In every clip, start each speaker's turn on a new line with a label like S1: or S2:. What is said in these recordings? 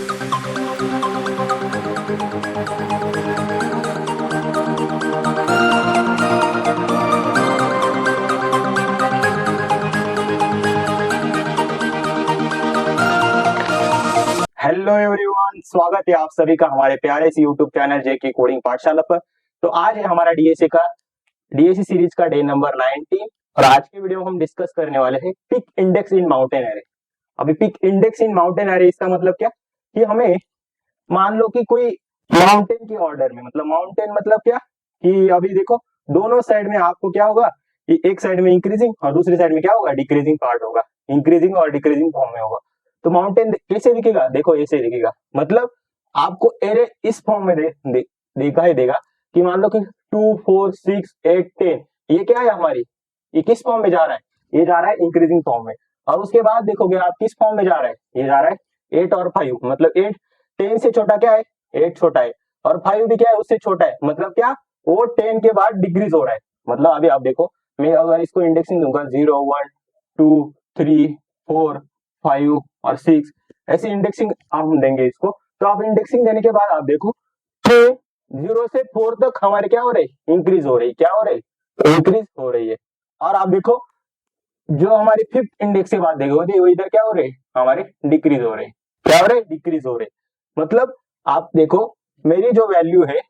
S1: Hello everyone, स्वागत है आप सभी का हमारे प्यारे से यूट्यूब चैनल जेके कोडिंग पाठशाला पर। तो आज है हमारा डीएससी सीरीज का डे नंबर 19 और आज के वीडियो में हम डिस्कस करने वाले हैं peak index in mountain array. अभी peak index in mountain array इसका मतलब क्या कि हमें मान लो कि कोई माउंटेन की ऑर्डर में, मतलब माउंटेन मतलब क्या कि अभी देखो दोनों साइड में आपको क्या होगा कि एक साइड में इंक्रीजिंग और दूसरी साइड में क्या होगा, डिक्रीजिंग पार्ट होगा, इंक्रीजिंग और डिक्रीजिंग फॉर्म में होगा। तो माउंटेन कैसे दिखेगा, देखो ऐसे दिखेगा, मतलब आपको एरे इस फॉर्म में दिखाई देगा कि मान लो कि 2 4 6 8 10 ये क्या है हमारी, ये किस फॉर्म में जा रहा है, ये जा रहा है इंक्रीजिंग फॉर्म में। और उसके बाद देखोगे आप किस फॉर्म में जा रहा है, ये जा रहा है 8 और 5, मतलब 8 10 से छोटा क्या है, 8 छोटा है, और 5 भी क्या है उससे छोटा है, मतलब क्या वो 10 के बाद डिक्रीज हो रहा है। मतलब अभी आप देखो, मैं अगर इसको इंडेक्सिंग दूंगा 0 1 2 3 4 5 और 6 ऐसी इंडेक्सिंग हम देंगे इसको। तो आप इंडेक्सिंग देने के बाद आप देखो 0 से 4 तक हमारे क्या हो रहे, इंक्रीज हो रही, क्या हो रही, इंक्रीज हो रही है। और आप देखो जो हमारी 5th इंडेक्स के बाद देखोगे वो इधर क्या हो रहे, हमारे डिक्रीज हो रहे, क्या हो रहे, डिक्रीज हो रहे। मतलब आप देखो मेरी जो वैल्यू है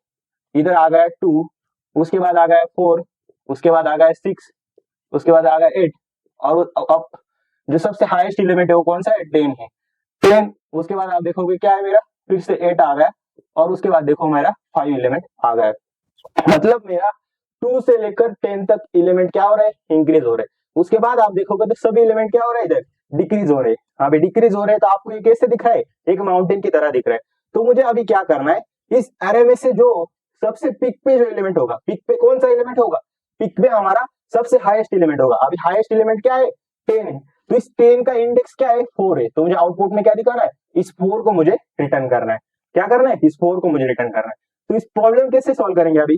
S1: इधर आ गया 2, उसके बाद आ गया 4, उसके बाद आ गया 6, उसके बाद आ गया 8, और अब जो सबसे हाईएस्ट एलिमेंट है वो कौन सा है, 10 है, 10। उसके बाद आप देखोगे क्या है मेरा, फिर से 8 आ गया, और उसके बाद देखो मेरा 5 एलिमेंट आ गया। मतलब मेरा 2 से लेकर 10 तक एलिमेंट क्या हो रहा है, इंक्रीज हो रहे हैं। उसके बाद आप देखोगे तो सभी एलिमेंट क्या हो रहा है, इधर डिक्रीज हो रहे हैं। हाँ भाई डिक्रीज हो रहे हैं, तो आपको ये कैसे दिख रहा है, एक माउंटेन की तरह दिख रहा है। तो मुझे अभी क्या करना है, इस एरे में से जो सबसे पिक पे जो एलिमेंट होगा, पिक पे कौन सा एलिमेंट होगा, पिक पे हमारा सबसे हाईएस्ट एलिमेंट होगा। अभी हाईएस्ट एलिमेंट क्या है, 10 है, तो इस 10 का इंडेक्स क्या है, 4 है। तो मुझे आउटपुट में क्या दिखाना है, इस 4 को मुझे रिटर्न करना है। क्या करना है, इस 4 को मुझे रिटर्न करना है। तो इस प्रॉब्लम कैसे सॉल्व करेंगे अभी,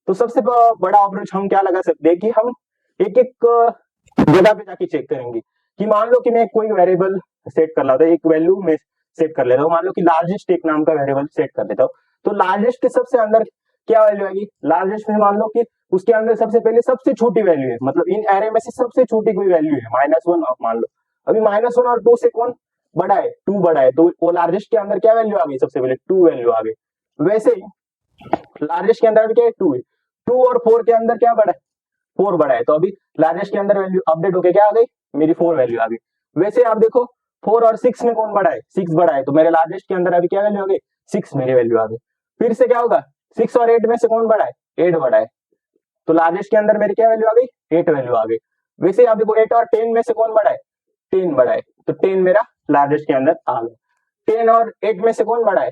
S1: तो सबसे बड़ा अप्रोच हम क्या लगा सकते हैं कि हम एक एक जगह पे जाके चेक करेंगे कि मान लो कि मैं कोई वेरिएबल सेट कर लेता हूँ, एक वैल्यू में सेट कर लेता हूँ, मान लो कि लार्जेस्ट एक नाम का वेरिएबल सेट कर देता हूँ। तो लार्जेस्ट के सबसे अंदर क्या वैल्यू आएगी, लार्जेस्ट में मान लो कि उसके अंदर सबसे पहले सबसे छोटी वैल्यू है, मतलब इन एरे में से सबसे छोटी कोई वैल्यू है -1 मान लो। अभी -1 और 2 से कौन बड़ा है, 2 बड़ा है, तो वो लार्जेस्ट के अंदर क्या वैल्यू आ गई, सबसे पहले 2 वैल्यू आ गई। वैसे ही लार्जेस्ट के अंदर भी क्या है, 2 है, 2 और 4 के अंदर क्या बड़ा है, 4 बड़ा है। तो अभी लार्जेस्ट के अंदर वैल्यू अपडेट होके क्या आ गई, मेरी 4 वैल्यू आ गई। वैसे आप देखो 4 और 6 में कौन बड़ा है, 6 बड़ा है, तो मेरे लार्जेस्ट के अंदर अभी क्या वैल्यू आ गई, 6 मेरी वैल्यू आ गई। फिर से क्या होगा, 6 और 8 में से कौन बड़ा है, 8 बड़ा है, तो लार्जेस्ट के अंदर मेरी क्या वैल्यू आ गई, 8 वैल्यू आ गई। वैसे आप देखो 8 और 10 में से कौन बड़ा है, 10 बड़ा है, तो 10 मेरा लार्जेस्ट के अंदर आ गया। 10 और 8 में से कौन बड़ा है,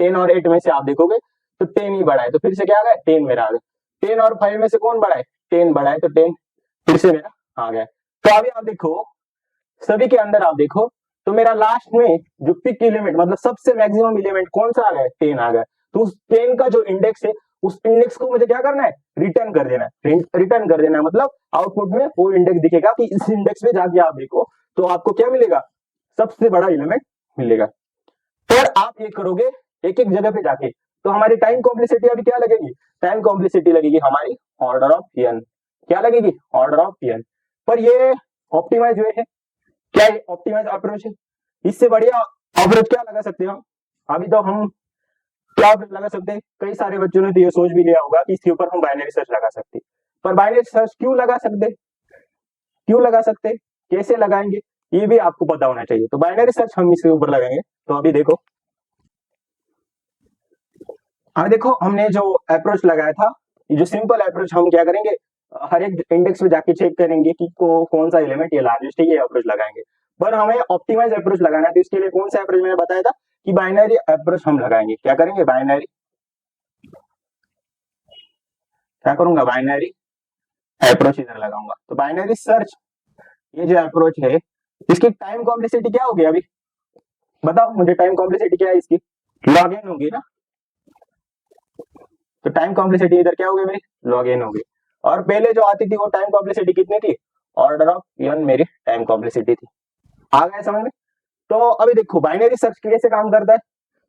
S1: 10 और 8 में से आप देखोगे तो 10 ही बड़ा है, तो फिर से क्या आ गया, 10 मेरा आ गया। 10 और 5 में से कौन बड़ा है, 10 बड़ा है, तो 10 फिर से मेरा आ गया। तो अभी आप देखो सभी के अंदर आप देखो तो मेरा लास्ट में जो पिक एलिमेंट, मतलब सबसे मैक्सिमम एलिमेंट कौन सा आ गया, 10 आ गया। तो उस 10 का जो इंडेक्स है उस इंडेक्स को मुझे क्या करना है, रिटर्न कर देना है, रिटर्न कर देना है। मतलब आउटपुट में वो इंडेक्स दिखेगा कि इस इंडेक्स पे जाके आप देखो तो आपको क्या मिलेगा, सबसे बड़ा एलिमेंट मिलेगा। और आप ये करोगे एक एक जगह पे जाके, तो हमारी टाइम कॉम्प्लेक्सिटी अभी क्या लगेगी, टाइम कॉम्प्लेक्सिटी लगेगी हमारी ऑर्डर ऑफ n, क्या लगेगी, ऑर्डर ऑफ n। पर ये ऑप्टिमाइज वे है, क्या ये ऑप्टिमाइज अप्रोच है, इससे बढ़िया अप्रोच क्या लगा सकते हैं हम। अभी तो हम क्या लगा सकते हैं, कई सारे बच्चों ने तो ये सोच भी लिया होगा कि इसके ऊपर हम बाइनरी सर्च लगा सकते हैं। पर बाइनरी सर्च क्यों लगा सकते, क्यों लगा सकते, कैसे लगाएंगे, ये भी आपको पता होना चाहिए। तो बाइनरी सर्च हम इसके ऊपर लगाएंगे। तो अभी देखो, अभी देखो हमने जो अप्रोच लगाया था, ये जो सिंपल अप्रोच, हम क्या करेंगे, हर एक इंडेक्स में जाके चेक करेंगे कि कौन सा एलिमेंट ये लार्जेस्ट है, ये अप्रोच लगाएंगे। पर हमें ऑप्टिमाइज अप्रोच लगाना है, तो इसके लिए कौन सा अप्रोच मैंने बताया था कि बाइनरी अप्रोच हम लगाएंगे। क्या करेंगे, बाइनरी, क्या करूंगा, बाइनरी अप्रोच इधर लगाऊंगा। तो बाइनरी सर्च ये जो अप्रोच है इसकी टाइम कॉम्प्लेक्सिटी क्या होगी, अभी बताओ मुझे, टाइम कॉम्प्लेक्सिटी क्या है इसकी, लॉग एन होगी ना। तो टाइम कॉम्प्लेक्सिटी इधर क्या होगी मेरी, लॉग एन होगी। और पहले जो आती थी वो टाइम कॉम्प्लेक्सिटी कितनी थी, ऑर्डर ऑफ n मेरी टाइम कॉम्प्लेक्सिटी थी। आ गया समझ में। तो अभी देखो बाइनरी सर्च कैसे काम करता है।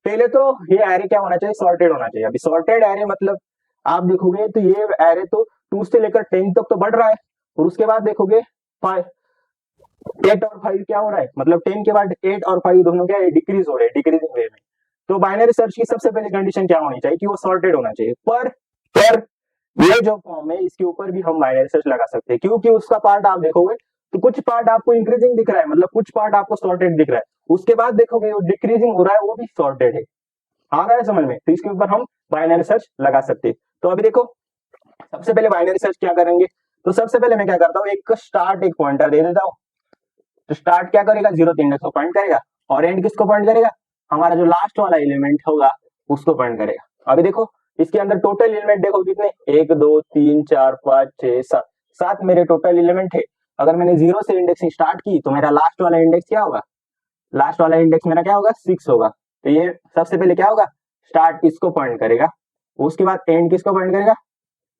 S1: पहले तो ये एरे क्या होना चाहिए, सॉर्टेड होना चाहिए। अभी सॉर्टेड एरे मतलब आप देखोगे तो ये एरे तो 2 से लेकर 10 तक तो बढ़ रहा है, और उसके बाद देखोगे 8 और 5 क्या हो रहा है, मतलब 10 के बाद 8 और 5 दोनों क्या है, डिक्रीज हो रहे हैं, डिक्रीजिंग वे में। तो बाइनरी सर्च की सबसे पहले कंडीशन क्या होनी चाहिए कि वो सॉर्टेड होना चाहिए। पर ये जो फॉर्म है इसके ऊपर भी हम बाइनरी सर्च लगा सकते हैं, क्योंकि उसका पार्ट आप देखोगे तो कुछ पार्ट आपको इंक्रीजिंग दिख रहा है, मतलब कुछ पार्ट आपको सॉर्टेड दिख रहा है, उसके बाद देखोगे वो डिक्रीजिंग हो रहा है, वो भी सॉर्टेड है। आ रहा है समझ में? तो इसके ऊपर हम बाइनरी सर्च लगा सकते हैं। तो अभी देखो सबसे पहले बाइनरी सर्च क्या करेंगे, तो सबसे पहले मैं क्या करता हूँ, एक स्टार्ट एक पॉइंटर दे देता हूँ। तो स्टार्ट क्या करेगा, 0th इंडेक्स को पॉइंट करेगा, और एंड किसको पॉइंट करेगा, हमारा जो लास्ट वाला एलिमेंट होगा उसको पॉइंट करेगा। अभी देखो इसके अंदर टोटल एलिमेंट देखो कितने, 1 2 3 4 5 6 7 7 मेरे टोटल एलिमेंट है। अगर मैंने 0 से इंडेक्सिंग स्टार्ट की तो मेरा लास्ट वाला इंडेक्स क्या होगा, लास्ट वाला इंडेक्स मेरा क्या होगा, 6 होगा। तो ये सबसे पहले क्या होगा, स्टार्ट इसको पॉइंट करेगा, उसके बाद एंड किसको पॉइंट करेगा,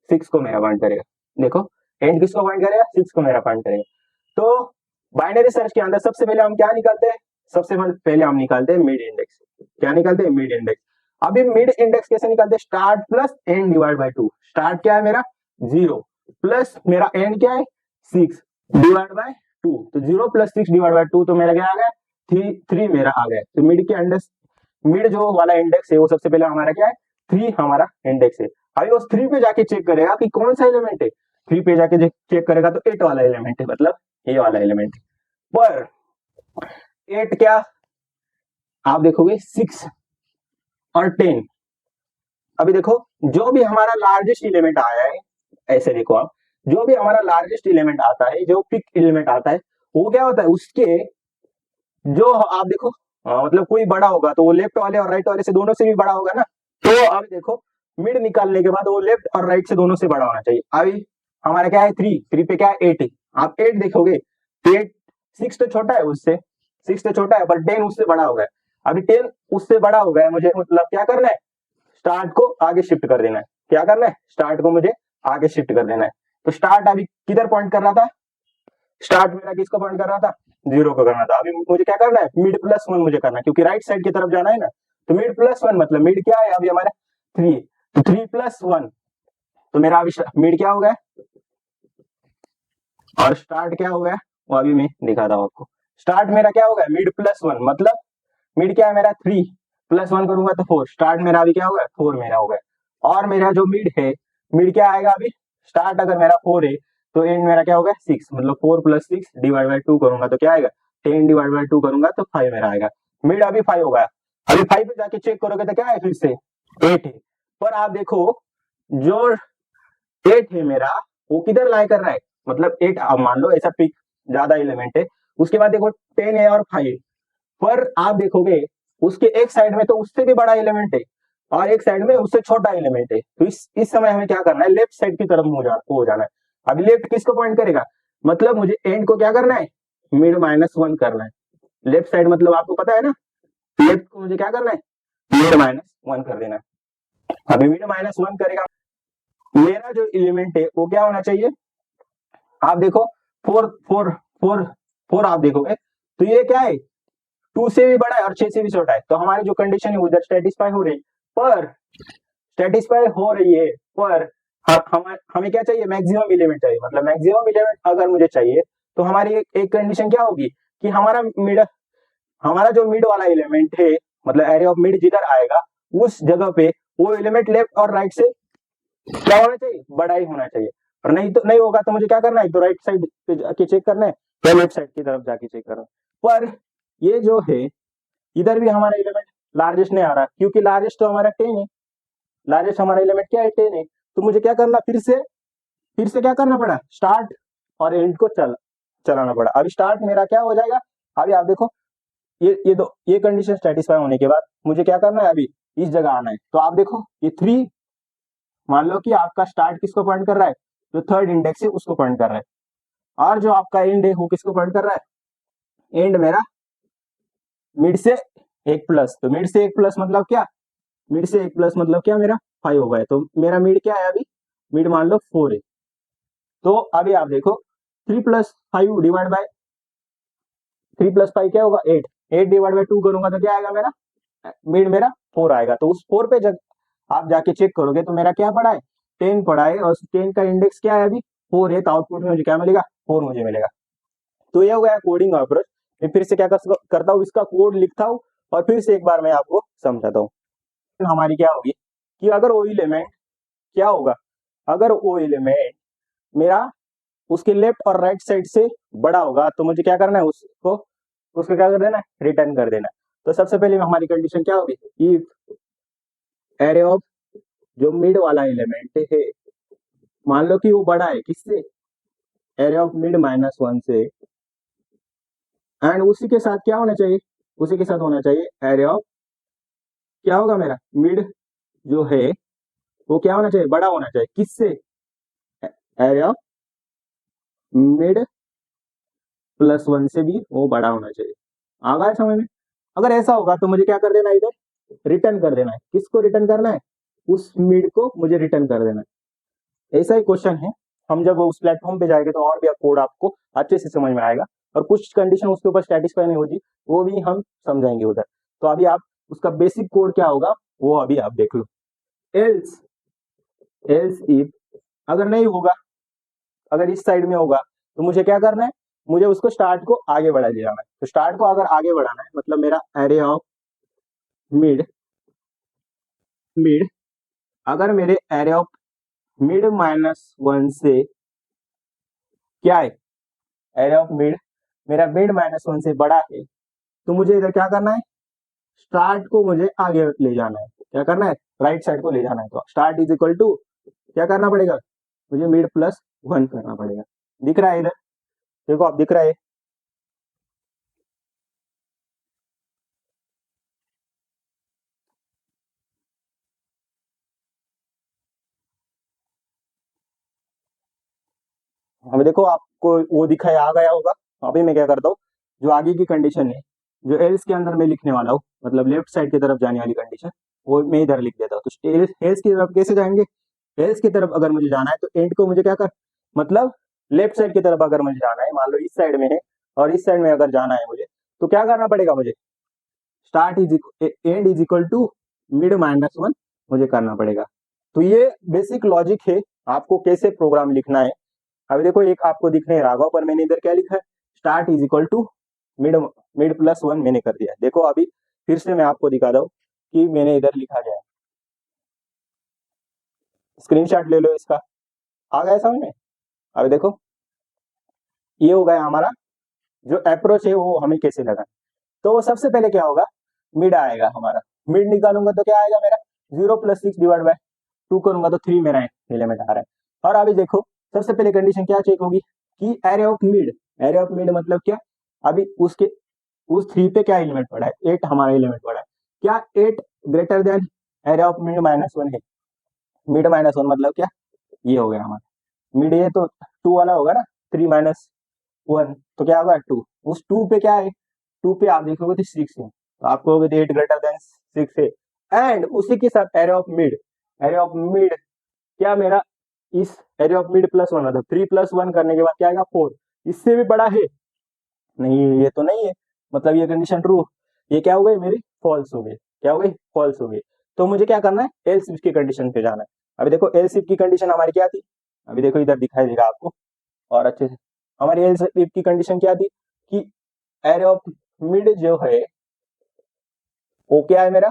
S1: 6 को मेरा पॉइंट करेगा। देखो एंड किसको पॉइंट करेगा, 6 को मेरा पॉइंट करेगा। तो बाइनरी सर्च के अंदर सबसे पहले हम क्या निकालते हैं, सबसे पहले हम निकालते हैं मिड इंडेक्स। क्या निकालते हैं, मिड इंडेक्स। अभी मिड इंडेक्स कैसे निकालते हैं, start plus and divide by 2। Start क्या है मेरा 0 प्लस मेरा एंड क्या है 6 डिवाइड बाय 2। तो 0 प्लस 6 डिवाइड बाय 2 तो मेरा क्या आ गया, 3 मेरा आ गया। तो मिड के इंडेक्स, मिड जो वाला इंडेक्स है वो सबसे पहले हमारा क्या है, 3 हमारा इंडेक्स है। अभी उस 3 पे जाके चेक करेगा कि कौन सा एलिमेंट है, 3 पे जाके चेक करेगा तो 8 वाला एलिमेंट है, मतलब ये वाला एलिमेंट। पर 8 क्या, आप देखोगे 6 और 10। अभी देखो जो भी हमारा लार्जेस्ट एलिमेंट आया है, ऐसे देखो आप, जो भी हमारा लार्जेस्ट एलिमेंट आता है, जो पिक एलिमेंट आता है, वो क्या होता है उसके जो आप देखो मतलब कोई बड़ा होगा तो वो लेफ्ट वाले और राइट वाले से दोनों से भी बड़ा होगा ना। तो अब देखो मिड निकालने के बाद वो लेफ्ट और राइट से दोनों से बड़ा होना चाहिए। अभी हमारा क्या है 3 पे क्या है 8 है। आप 8 देखोगे तो 8, 6 तो छोटा है उससे, 6 तो छोटा है, पर 10 उससे बड़ा हो गया। अभी 10 उससे बड़ा हो गया, मुझे मतलब क्या करना है, स्टार्ट को आगे शिफ्ट कर देना है। क्या करना है, स्टार्ट को मुझे आगे शिफ्ट कर देना है। तो स्टार्ट अभी किधर पॉइंट कर रहा था, स्टार्ट मेरा किसको पॉइंट कर रहा था, 0 को करना था। अभी मुझे क्या करना है, मिड प्लस 1 मुझे करना है, क्योंकि राइट साइड की तरफ जाना है ना। तो मिड प्लस 1 मतलब मिड क्या है अभी हमारा 3, तो 3 प्लस 1 तो मेरा अभी मिड क्या हो गया, और स्टार्ट क्या हो गया वो अभी मैं दिखाता हूँ आपको। स्टार्ट मेरा क्या हो गया, मिड प्लस 1 मतलब मिड क्या है मेरा 3 प्लस 1 करूंगा तो 4, स्टार्ट मेरा अभी क्या होगा 4 मेरा हो गया। और मेरा जो मिड है, मिड क्या आएगा अभी, स्टार्ट अगर मेरा 4 है तो एंड मेरा क्या होगा 6, मतलब 4 प्लस 6 डिवाइड बाय 2 करूंगा तो क्या आएगा, 10 डिवाइड बाय 2 करूंगा तो 5 मेरा आएगा। मिड अभी 5 हो गया। अभी 5 पे जाके चेक करोगे तो क्या है, फिर से 8 है। पर आप देखो जो 8 है मेरा वो किधर लाई कर रहा है, मतलब 8 अब मान लो ऐसा पिक ज्यादा एलिमेंट है, उसके बाद देखो 10 है और 5 है। पर आप देखोगे उसके एक साइड में तो उससे भी बड़ा एलिमेंट है, और एक साइड में उससे छोटा एलिमेंट है। तो इस समय हमें क्या करना है, लेफ्ट साइड की तरफ हो जाना है। अभी लेफ्ट किसको पॉइंट करेगा, मतलब मुझे एंड को क्या करना है, मिड -1 करना है। लेफ्ट साइड मतलब आपको पता है ना, लेफ्ट को मुझे क्या करना है, मिड -1 कर देना है। अभी मिड -1 करेगा, मेरा जो एलिमेंट है वो क्या होना चाहिए, आप देखो 4 4 4 4 आप देखोगे तो ये क्या है 2 से भी बड़ा है और 6 से भी छोटा है। तो हमारी जो कंडीशन है उधर सेटिस्फाई हो रही, पर सेटिस्फाई हो रही है, पर हमें क्या चाहिए, मैक्सिमम एलिमेंट चाहिए। मतलब मैक्सिमम एलिमेंट अगर मुझे चाहिए तो हमारी एक कंडीशन क्या होगी कि हमारा जो मिड वाला एलिमेंट है, मतलब एरिया ऑफ मिड जिधर आएगा उस जगह पे वो एलिमेंट लेफ्ट और राइट से क्या होना चाहिए, बड़ा ही होना चाहिए। और नहीं तो नहीं होगा तो मुझे क्या करना है, तो राइट साइड पे जाके चेक करना है या लेफ्ट साइड की तरफ जाके चेक करना है। पर ये जो है इधर भी हमारा एलिमेंट लार्जेस्ट नहीं आ रहा, क्योंकि लार्जेस्ट तो हमारा 10 है, लार्जेस्ट हमारा एलिमेंट क्या है 10 है। तो मुझे क्या करना, फिर से क्या करना पड़ा, स्टार्ट और एंड को चलाना पड़ा। अभी स्टार्ट मेरा क्या हो जाएगा, अभी आप देखो ये कंडीशन सेटिस्फाई होने के बाद मुझे क्या करना है, अभी इस जगह आना है। तो आप देखो ये 3, मान लो कि आपका स्टार्ट किसको पॉइंट कर रहा है, जो थर्ड इंडेक्स है उसको पॉइंट कर रहा है, और जो आपका एंड है वो किसको पॉइंट कर रहा है, एंड मेरा मिड से 1 प्लस। तो मिड से 1 प्लस मतलब क्या, मिड से 1 प्लस मतलब क्या, मेरा 5 हो गया। तो मेरा मिड क्या है अभी, मिड मान लो 4 है। तो अभी आप देखो 3 + 5 डिवाइड बाय 3 + 5 क्या होगा 8, 8 डिवाइड बाई 2 करूंगा तो क्या आएगा मेरा, मिड मेरा 4 आएगा। तो उस 4 पे जब आप जाके चेक करोगे तो मेरा क्या पड़ा है, 10 पड़ा है, और 10 का इंडेक्स क्या है अभी 4 है, तो आउटपुट में मुझे क्या मिलेगा, 4 मुझे मिलेगा। तो ये हो गया कोडिंग अप्रोच। मैं फिर से क्या करता हूँ, इसका कोड लिखता हूँ और फिर से एक बार मैं आपको समझाता हूँ। हमारी क्या होगी कि अगर वो एलिमेंट क्या होगा, अगर वो एलिमेंट मेरा उसके लेफ्ट और राइट साइड से बड़ा होगा तो मुझे क्या करना है, उसको उसको क्या कर देना है, रिटर्न कर देना है। तो सबसे पहले हमारी कंडीशन क्या होगी, इफ एरे ऑफ जो मिड वाला एलिमेंट है, मान लो कि वो बड़ा है किससे, एरे ऑफ मिड -1 से, एंड उसी के साथ क्या होना चाहिए, उसी के साथ होना चाहिए एरे ऑफ, क्या होगा मेरा मिड जो है वो क्या होना चाहिए, बड़ा होना चाहिए किससे, एरे ऑफ मिड +1 से भी वो बड़ा होना चाहिए। आ गया समझ में। अगर ऐसा होगा तो मुझे क्या कर देना है, इधर रिटर्न कर देना है। किसको रिटर्न करना है, उस मिड को मुझे रिटर्न कर देना है। ऐसा ही क्वेश्चन है, हम जब उस प्लेटफॉर्म पे जाएंगे तो और भी कोड आपको अच्छे से समझ में आएगा, और कुछ कंडीशन उसके ऊपर सेटिस्फाई नहीं होती वो भी हम समझाएंगे उधर। तो अभी आप उसका बेसिक कोड क्या होगा वो अभी आप देख लो। एल्स एल्स इफ अगर नहीं होगा, अगर इस साइड में होगा तो मुझे क्या करना है, मुझे उसको स्टार्ट को आगे बढ़ा ले जाना है। तो स्टार्ट को अगर आगे बढ़ाना है मतलब मेरा एरे ऑफ मिड मिड, अगर मेरे एरे ऑफ मिड -1 से क्या है, एरे ऑफ मिड मेरा मिड -1 से बड़ा है, तो मुझे इधर क्या करना है, स्टार्ट को मुझे आगे ले जाना है। क्या करना है, राइट साइड को ले जाना है। तो स्टार्ट इज इक्वल टू क्या करना पड़ेगा, मुझे मिड +1 करना पड़ेगा। दिख रहा है इधर, देखो आप, दिख रहा है। हमें देखो आपको वो दिखाया आ गया होगा। अभी मैं क्या करता हूँ, जो आगे की कंडीशन है जो एल्स के अंदर मैं लिखने वाला हूँ, मतलब लेफ्ट साइड की तरफ जाने वाली कंडीशन, वो मैं इधर लिख देता हूँ। तो एल्स की तरफ कैसे जाएंगे, एल्स की तरफ अगर मुझे जाना है तो एंड को मुझे क्या कर, मतलब लेफ्ट साइड की तरफ अगर मुझे जाना है, मान लो इस साइड में है और इस साइड में अगर जाना है मुझे, तो क्या करना पड़ेगा, मुझे start is end is equal to mid -1 मुझे करना पड़ेगा। तो ये बेसिक लॉजिक है आपको कैसे प्रोग्राम लिखना है। अभी देखो एक आपको दिख नहीं रहा होगा पर मैंने इधर क्या लिखा है, start is equal to mid mid +1 मैंने कर दिया। देखो अभी फिर से मैं आपको दिखा दूं कि मैंने इधर लिखा गया है, स्क्रीनशॉट ले लो इसका। आ गया समझ में। अभी देखो ये हो गया हमारा जो अप्रोच है वो हमें कैसे लगाना। तो सबसे पहले क्या होगा, मिड आएगा हमारा, मिड निकालूंगा तो क्या आएगा मेरा, 0 + 6 डिवाइड बाय 2 करूंगा तो 3 मेरा एलिमेंट आ रहा है। और अभी देखो सबसे पहले कंडीशन क्या चेक होगी कि array of mid, array of mid मतलब क्या, अभी उसके उस 3 पे क्या एलिमेंट पड़ा है, 8 हमारा एलिमेंट पड़ा है। क्या 8 greater than array of mid -1 है, मिड -1 मतलब क्या, ये हो गया हमारा मिड, ये तो 2 वाला होगा ना, 3 - 1 तो क्या होगा 2, उस 2 पे क्या है, 2 पे आप देखोगे तो 6 है, तो आपको होगा 8 ग्रेटर देन 6 है। एंड उसी के साथ array of mid, array of mid क्या मेरा, इस एरे ऑफ मिड +1 मतलब 3 + 1 करने के बाद क्या आएगा 4, इससे भी बड़ा है, नहीं ये तो नहीं है, मतलब ये कंडीशन ट्रू, ये क्या हो गई मेरी फॉल्स हो गई, क्या हो गई फॉल्स हो गई। तो मुझे क्या करना है, एल्स इफ की कंडीशन पे जाना है। अभी देखो एल्स इफ की कंडीशन हमारी क्या थी, अभी देखो इधर दिखाई देगा आपको और अच्छे से, हमारी एल्स इफ की कंडीशन क्या थी कि एरे ऑफ मिड जो है वो क्या है मेरा,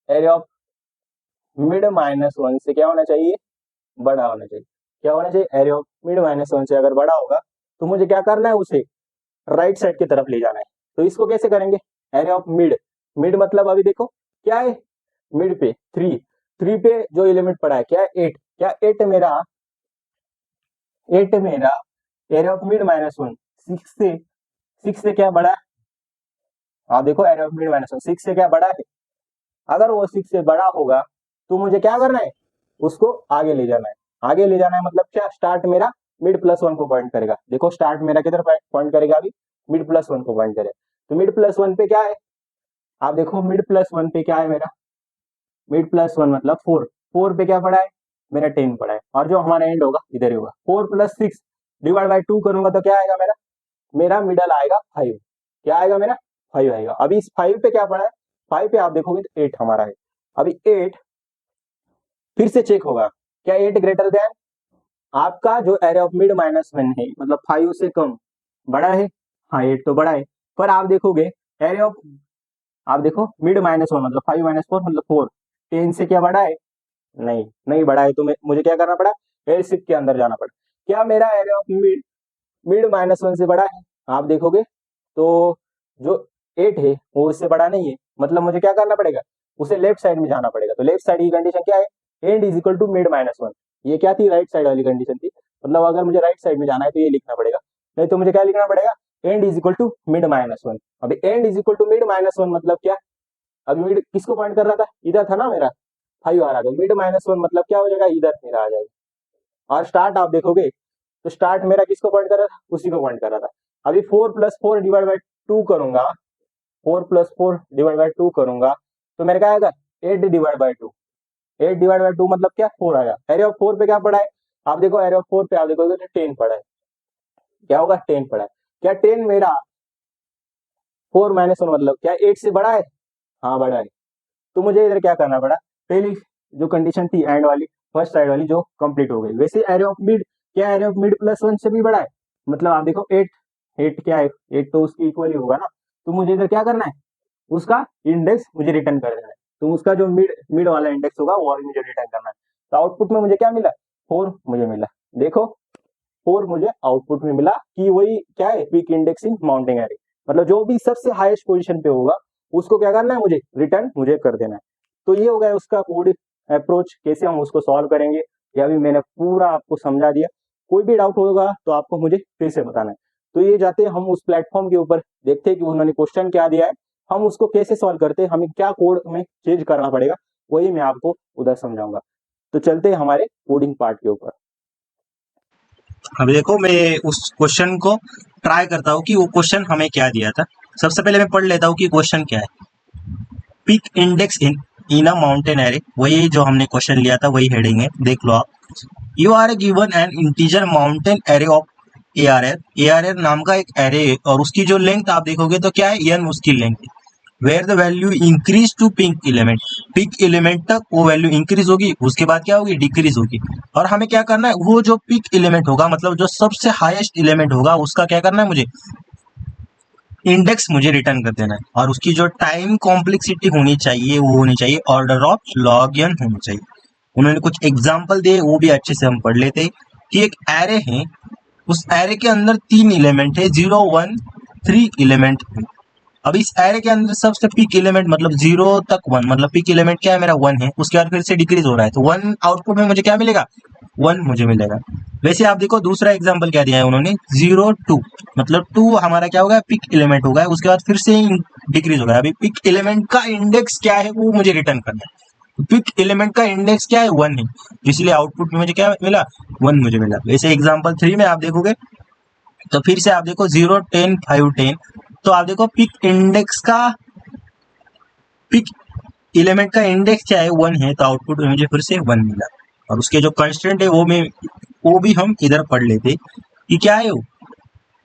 S1: एरे ऑफ मिड -1 से क्या होना चाहिए, बड़ा होना चाहिए। क्या होना चाहिए, एरे ऑफ मिड -1 से अगर बड़ा होगा तो मुझे क्या करना है, उसे राइट साइड की तरफ ले जाना है। तो इसको कैसे करेंगे, एरे ऑफ मिड, मिड मतलब अभी देखो क्या है, मिड पे 3, 3 पे जो एलिमेंट पड़ा है क्या है 8, क्या 8 मेरा, 8 मेरा एरे ऑफ मिड -1 6 से क्या बड़ा है, हाँ देखो एरे ऑफ मिड -1 6 से क्या बड़ा है, अगर वो 6 से बड़ा होगा तो मुझे क्या करना है, उसको आगे ले जाना है। आगे ले जाना है मतलब क्या, स्टार्ट मेरा मिड +1 को पॉइंट करेगा। देखो स्टार्ट मेरा किधर पॉइंट करेगा, अभी मिड +1 को पॉइंट करेगा। तो मिड +1 पे क्या है, आप देखो मिड +1 पे क्या है मेरा, मिड +1 मतलब 4, 4 पे क्या पड़ा है मेरा 10 पड़ा है, और जो हमारा एंड होगा इधर ही होगा। 4 + 6 डिवाइड बाय 2 करूंगा तो क्या आएगा मेरा, मेरा मिडल आएगा 5, क्या आएगा मेरा 5 आएगा। अभी इस 5 पे क्या पड़ा है, 5 पे आप देखोगे तो 8 हमारा है। अभी 8 फिर से चेक होगा, क्या 8 ग्रेटर देन आपका जो एरे ऑफ मिड -1 है, मतलब 5 से कम, बड़ा है। हाँ 8 तो बड़ा है, पर आप देखोगे एरे ऑफ, आप देखो मिड -1 मतलब 5 - 4 मतलब 4, 10 से क्या बड़ा है, नहीं नहीं बड़ा है। तो मुझे क्या करना पड़ा, एलसिफ के अंदर जाना पड़ा। क्या मेरा एरे ऑफ मिड मिड -1 से बड़ा है, आप देखोगे तो जो 8 है वो उससे बड़ा नहीं है, मतलब मुझे क्या करना पड़ेगा, उसे लेफ्ट साइड में जाना पड़ेगा। तो लेफ्ट साइड की कंडीशन क्या है, end is equal to mid -1। ये क्या थी, राइट साइड वाली कंडीशन थी, मतलब अगर मुझे राइट साइड में जाना है तो ये लिखना पड़ेगा, नहीं तो मुझे क्या लिखना पड़ेगा, end is equal to mid -1। अभी end is equal to mid -1 मतलब क्या, अभी मिड किसको पॉइंट कर रहा था, इधर था ना मेरा, 5 आ रहा था, मिड -1 मतलब क्या हो जाएगा, इधर मेरा आ जाएगा। और स्टार्ट आप देखोगे तो स्टार्ट मेरा किसको पॉइंट कर रहा था, उसी को पॉइंट कर रहा था। अभी 4 + 4 डिवाइड बाई 2 करूंगा, 4 + 4 डिवाइड बाई 2 करूंगा तो मेरे क्या आएगा, 8 डिवाइड बाई 2। 8 डिवाइड बाई 2 मतलब क्या, 4 आया। एरे ऑफ 4 पे क्या पड़ा है, आप देखो एरे ऑफ 4 पे आप देखोगे तो 10 पड़ा है, क्या होगा 10 पड़ा है। क्या 10 मेरा 4 - 1 मतलब क्या 8 से बड़ा है, हाँ बड़ा है। तो मुझे इधर क्या करना पड़ा, पहली जो कंडीशन थी एंड वाली, फर्स्ट साइड वाली जो कंप्लीट हो गई। वैसे एरे ऑफ मिड, क्या एरे ऑफ मिड +1 से भी बड़ा है, मतलब आप देखो 8, 8 क्या है, 8 तो उसकी इक्वल ही होगा ना। तो मुझे इधर क्या करना है, उसका इंडेक्स मुझे रिटर्न कर देना है। तो उसका जो मिड मिड वाला इंडेक्स होगा वो मुझे रिटर्न करना है। तो आउटपुट में मुझे क्या मिला, 4 मुझे मिला। देखो 4 मुझे आउटपुट में मिला कि वही क्या है, पीक इंडेक्स इन माउंटिंग एरे, मतलब जो भी सबसे हाईएस्ट पोजीशन पे होगा उसको क्या करना है, मुझे रिटर्न मुझे कर देना है। तो ये हो गया उसका कोड अप्रोच, कैसे हम उसको सॉल्व करेंगे, ये अभी मैंने पूरा आपको समझा दिया। कोई भी डाउट होगा तो आपको मुझे फिर से बताना है। तो ये जाते हैं हम उस प्लेटफॉर्म के ऊपर, देखते हैं कि उन्होंने क्वेश्चन क्या दिया है, हम उसको कैसे सॉल्व करते हैं, हमें क्या कोड में चेंज करना पड़ेगा, वही मैं आपको उधर समझाऊंगा। तो चलते हैं हमारे कोडिंग पार्ट के ऊपर।
S2: अभी देखो मैं उस क्वेश्चन को ट्राई करता हूँ कि वो क्वेश्चन हमें क्या दिया था। सबसे पहले मैं पढ़ लेता हूँ कि क्वेश्चन क्या है। Peak index in a mountain array, वही जो हमने क्वेश्चन लिया था वही हेडिंग है, देख लो आप। You are given an integer mountain array of ARR नाम का एक एरे है, और उसकी जो लेंथ आप देखोगे तो क्या है, n उसकी लेंथ है। Where the value increase to peak element तक वो वैल्यू इंक्रीज होगी, उसके बाद क्या होगी, डिक्रीज होगी। और हमें क्या करना है, वो जो पिक एलिमेंट होगा, मतलब जो सबसे हाईएस्ट एलिमेंट होगा, उसका क्या करना है, मुझे इंडेक्स मुझे रिटर्न कर देना है। और उसकी जो टाइम कॉम्प्लेक्सिटी होनी चाहिए वो होनी चाहिए ऑर्डर ऑफ log n होनी चाहिए। उन्होंने कुछ एग्जाम्पल दिए, वो भी अच्छे से हम पढ़ लेते हैं कि एक एरे है, उस एरे के अंदर 3 एलिमेंट है, 0 1 3 एलिमेंट है। अब इस एरे के अंदर सबसे पिक एलिमेंट मतलब 0 तक 1, मतलब पिक एलिमेंट क्या है मेरा 1 है, उसके बाद फिर से डिक्रीज हो रहा है, तो 1 आउटपुट में मुझे क्या मिलेगा, 1 मुझे मिलेगा। वैसे आप देखो दूसरा एग्जांपल क्या दिया है उन्होंने, 0 2, मतलब 2 हमारा क्या होगा, पिक एलिमेंट होगा, उसके बाद फिर से डिक्रीज होगा। अभी पिक एलिमेंट का इंडेक्स क्या है वो मुझे रिटर्न करना है। पिक एलिमेंट का इंडेक्स क्या है, 1 है, इसलिए आउटपुट में मुझे क्या मिला, 1 मुझे मिला। वैसे एग्जाम्पल 3 में आप देखोगे तो फिर से आप देखो 0 10 5 10, तो आप देखो पिक एलिमेंट का इंडेक्स क्या है, 1 है, तो आउटपुट में मुझे फिर से 1 मिला। और उसके जो कंस्ट्रेंट है वो भी हम इधर पढ़ लेते कि क्या है वो,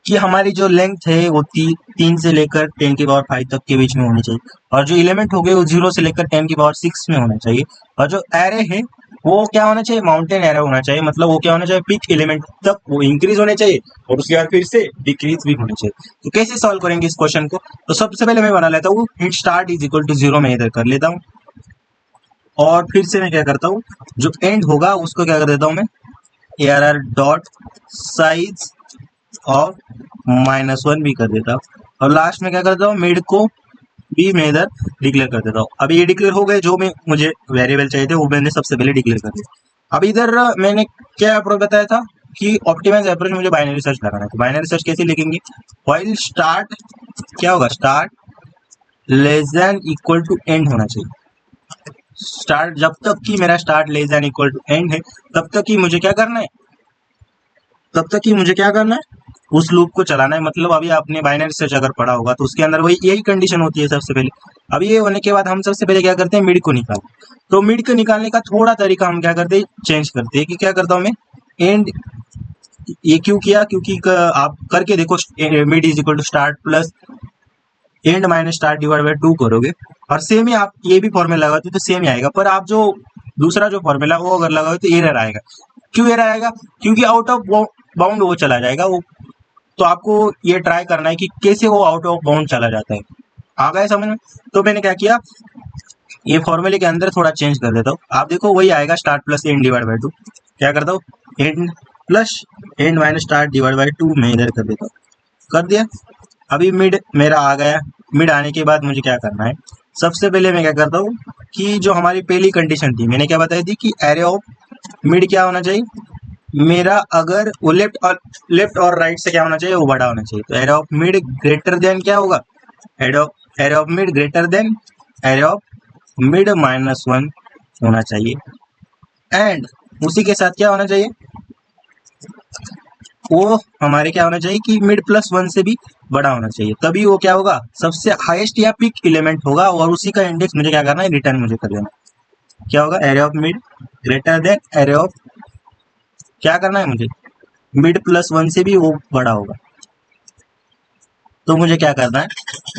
S2: कि हमारी जो लेंथ है वो 3 से लेकर 10 की पावर 5 तक के बीच में होनी चाहिए, और जो एलिमेंट हो गए वो 0 से लेकर 10 की पावर 6 में होना चाहिए। और जो एरे है वो क्या होना चाहिए, माउंटेन एरे होना चाहिए, मतलब वो क्या होना चाहिए, पिक एलिमेंट तक वो इंक्रीज होने चाहिए और उसके बाद फिर से डिक्रीज भी होने चाहिए। तो कैसे सॉल्व करेंगे इस क्वेश्चन को, तो सबसे पहले मैं बना लेता हूँ int start is equal to 0, मैं इधर कर लेता हूँ। और फिर से मैं क्या करता हूँ, जो एंड होगा उसको क्या कर देता हूँ मैं, ARR डॉट साइज और -1 भी कर देता हूँ। और लास्ट में क्या करता हूँ, मिड को भी मैं इधर डिक्लेयर कर देता हूँ। अभी ये डिक्लेयर हो गए, जो मैं मुझे वेरिएबल चाहिए थे वो मैंने सबसे पहले डिक्लेयर कर दिया। अब इधर मैंने क्या अप्रोच बताया था कि ऑप्टिमाइज अप्रोच मुझे बाइनरी सर्च लगाना है। तो बाइनरी सर्च कैसे लिखेंगे, व्हाइल स्टार्ट क्या होगा, start less than equal to end होना चाहिए। स्टार्ट जब तक कि मेरा start less than equal to end है, तब तक कि मुझे क्या करना है, उस लूप को चलाना है। मतलब अभी आपने बाइनरी सर्च अगर पढ़ा होगा तो उसके अंदर वही यही कंडीशन होती है सबसे पहले। अब ये होने के बाद हम सबसे पहले क्या करते हैं, मिड को निकालते। तो मिड को निकालने का थोड़ा तरीका हम क्या करते हैं, चेंज करते हैं कि क्या करता हूँ मैं, एंड ये क्यों किया, क्योंकि आप करके देखो, mid is equal to start plus end minus star divide by 2 करोगे और सेम ही आप ये भी फॉर्मूला लगाते तो सेम ही आएगा, पर आप जो दूसरा जो फॉर्मूला वो अगर लगाओ तो एरर आएगा। क्यों एरर आएगा? क्योंकि आउट ऑफ बाउंड वो चला जाएगा वो। तो आपको ये ट्राई करना है कि कैसे वो आउट ऑफ बाउंड चला जाता है। आ गए समझ में? तो मैंने क्या किया, ये फॉर्मूले के अंदर थोड़ा चेंज कर देता हूँ। आप देखो वही आएगा start plus and divide by 2। क्या करता हूँ, and plus end minus start divide by 2 मैं इधर कर देता हूँ। कर दिया। अभी मिड मेरा आ गया। मिड आने के बाद मुझे क्या करना है, सबसे पहले मैं क्या करता हूँ कि जो हमारी पहली कंडीशन थी मैंने क्या बताई थी कि एरे ऑफ मिड क्या होना चाहिए मेरा, अगर वो लेफ्ट और राइट से क्या होना चाहिए, वो बड़ा होना चाहिए। तो array of mid greater than क्या होगा, array of mid greater than array of mid minus 1 होना चाहिए। एंड उसी के साथ क्या होना चाहिए, वो हमारे क्या होना चाहिए कि मिड प्लस 1 से भी बड़ा होना चाहिए, तभी वो क्या होगा, सबसे हाईएस्ट या पिक एलिमेंट होगा और उसी का इंडेक्स मुझे क्या करना है, रिटर्न मुझे कर देना। क्या होगा, array of mid greater than array of, क्या करना है मुझे, मिड प्लस 1 से भी वो बड़ा होगा। तो मुझे क्या करना है,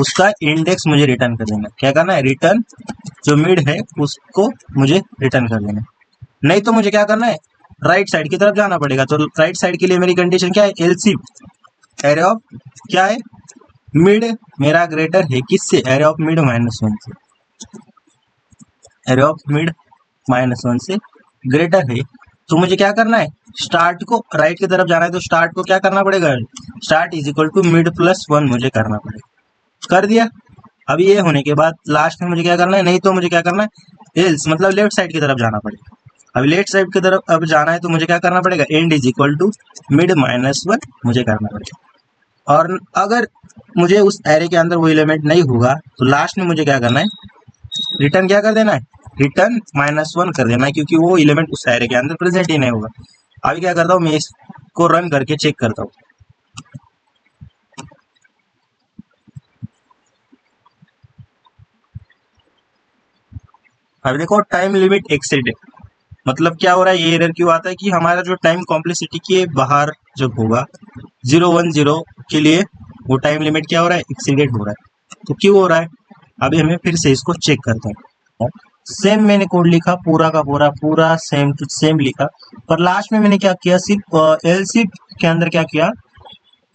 S2: उसका इंडेक्स मुझे रिटर्न कर देना। क्या करना है, रिटर्न जो मिड है उसको मुझे रिटर्न कर देना। नहीं तो मुझे क्या करना है, राइट साइड की तरफ जाना पड़ेगा। तो राइट साइड के लिए मेरी कंडीशन क्या है, एलसीएम एरे ऑफ क्या है, मिड मेरा ग्रेटर है किससे, एरे ऑफ मिड माइनस 1 से, एरे ऑफ मिड माइनस 1 से ग्रेटर है। तो मुझे क्या करना है, स्टार्ट को राइट की तरफ जाना है तो स्टार्ट को क्या करना पड़ेगा, start is equal to mid plus 1 मुझे करना पड़ेगा। कर दिया। अभी ये होने के बाद लास्ट में मुझे क्या करना है, नहीं तो मुझे क्या करना है, एल्स मतलब लेफ्ट साइड की तरफ जाना पड़ेगा। अभी लेफ्ट साइड की तरफ अब जाना है तो मुझे क्या करना पड़ेगा, end is equal to mid minus 1 मुझे करना पड़ेगा। और अगर मुझे उस एरे के अंदर वो एलिमेंट नहीं होगा तो लास्ट में मुझे क्या करना है, रिटर्न क्या कर देना है, रिटर्न माइनस 1 कर देना है, क्योंकि वो एलिमेंट उस एरे के अंदर प्रेजेंट ही नहीं होगा। अभी क्या करता हूँ, मैं इसको रन करके चेक करता हूँ। अभी देखो टाइम लिमिट एक्सीडेड, मतलब क्या हो रहा है, ये एरर क्यों आता है कि हमारा जो टाइम कॉम्प्लेक्सिटी के बाहर जब होगा 010 के लिए वो टाइम लिमिट क्या हो रहा है, एक्सीडेड हो रहा है। तो क्यों हो रहा है, अभी हमें फिर से इसको चेक करते हैं। सेम मैंने कोड लिखा, पूरा का पूरा सेम टू सेम लिखा, पर लास्ट में मैंने क्या किया, सिर्फ एलसी के अंदर क्या किया,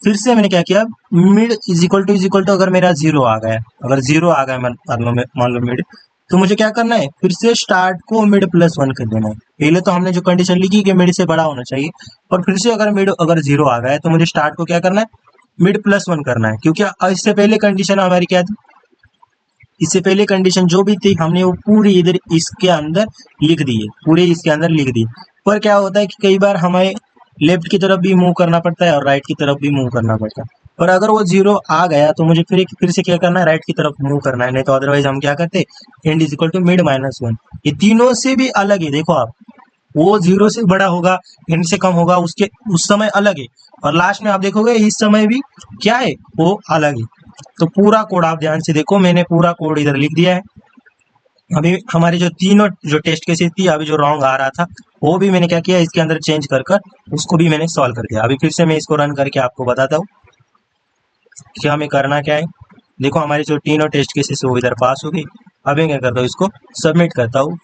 S2: फिर से मैंने क्या किया, मिड इज इक्वल टू अगर मेरा 0 आ गया, अगर 0 आ गया मान लो मिड, तो मुझे क्या करना है, फिर से स्टार्ट को मिड प्लस 1 कर देना है। पहले तो हमने जो कंडीशन लिखी कि मिड से बड़ा होना चाहिए, और फिर से अगर मिड अगर 0 आ गया है तो मुझे स्टार्ट को क्या करना है, मिड प्लस 1 करना है। क्योंकि इससे पहले कंडीशन हमारी क्या थी, इससे पहले कंडीशन जो भी थी हमने वो पूरी इधर इसके अंदर लिख दी है, पूरे इसके अंदर लिख दी। पर क्या होता है कि कई बार हमें लेफ्ट की तरफ भी मूव करना पड़ता है और राइट की तरफ भी मूव करना पड़ता है। पर अगर वो 0 आ गया तो मुझे फिर से क्या करना है, राइट की तरफ मूव करना है, नहीं तो अदरवाइज हम क्या करते, end is equal to mid minus 1। ये तीनों से भी अलग है, देखो आप, वो 0 से बड़ा होगा, एंड से कम होगा, उसके उस समय अलग है, और लास्ट में आप देखोगे इस समय भी क्या है, वो अलग है। तो पूरा कोड आप ध्यान से देखो, मैंने पूरा कोड इधर लिख दिया है। अभी हमारी जो तीनों जो टेस्ट केसेस थी, अभी जो रॉन्ग आ रहा था वो भी मैंने क्या किया, इसके अंदर चेंज कर उसको भी मैंने सॉल्व कर दिया। अभी फिर से मैं इसको रन करके आपको बताता हूँ कि हमें करना क्या है। देखो हमारी जो तीनों टेस्ट केसेस वो इधर पास हो गई। अब मैं क्या करता हूँ, इसको सबमिट करता हूँ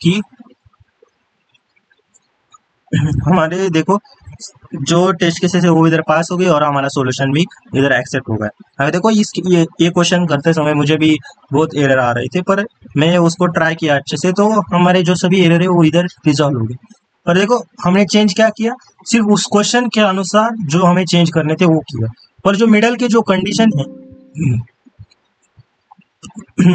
S2: कि हमारे देखो जो टेस्ट केसेस है वो इधर पास हो गई और हमारा सॉल्यूशन भी इधर एक्सेप्ट हो गया। अगर देखो ये क्वेश्चन करते समय मुझे भी बहुत एरर आ रहे थे, पर मैं उसको ट्राई किया अच्छे से, तो हमारे जो सभी एरर है वो इधर रिजॉल्व हो गए। पर देखो हमने चेंज क्या किया, सिर्फ उस क्वेश्चन के अनुसार जो हमें चेंज करने थे वो किया, पर जो मिडल के जो कंडीशन है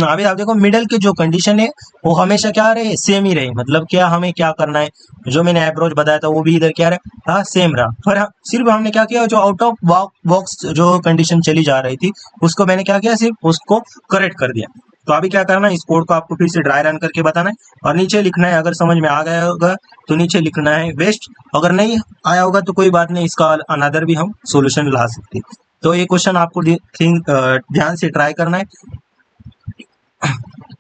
S2: अभी आप देखो मिडल के जो कंडीशन है वो हमेशा क्या रहे, सेम ही रहे। मतलब क्या हमें क्या करना है, जो मैंने अप्रोच बताया था वो भी इधर क्या रहा, हाँ सेम रहा। पर सिर्फ हमने क्या किया, जो आउट ऑफ बॉक्स जो कंडीशन चली जा रही थी उसको मैंने क्या किया, सिर्फ उसको करेक्ट कर दिया। तो अभी क्या करना है, इस कोड को आपको फिर से ड्राई रन करके बताना है और नीचे लिखना है, अगर समझ में आ गया होगा तो नीचे लिखना है वेस्ट, अगर नहीं आया होगा तो कोई बात नहीं, इसका अनदर भी हम सोल्यूशन ला सकते हैं। तो ये क्वेश्चन आपको ध्यान से ट्राई करना है,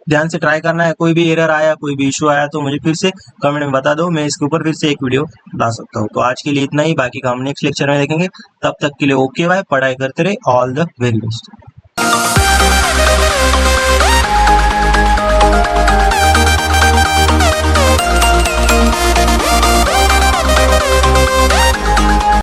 S2: ध्यान से ट्राई करना है। कोई भी एरर आया, कोई भी इशू आया तो मुझे फिर से कमेंट में बता दो, मैं इसके ऊपर फिर से एक वीडियो ला सकता हूँ। तो आज के लिए इतना ही, बाकी का हम नेक्स्ट लेक्चर में देखेंगे। तब तक के लिए ओके बाय, पढ़ाई करते रहे, ऑल द वेरी बेस्ट।
S1: है।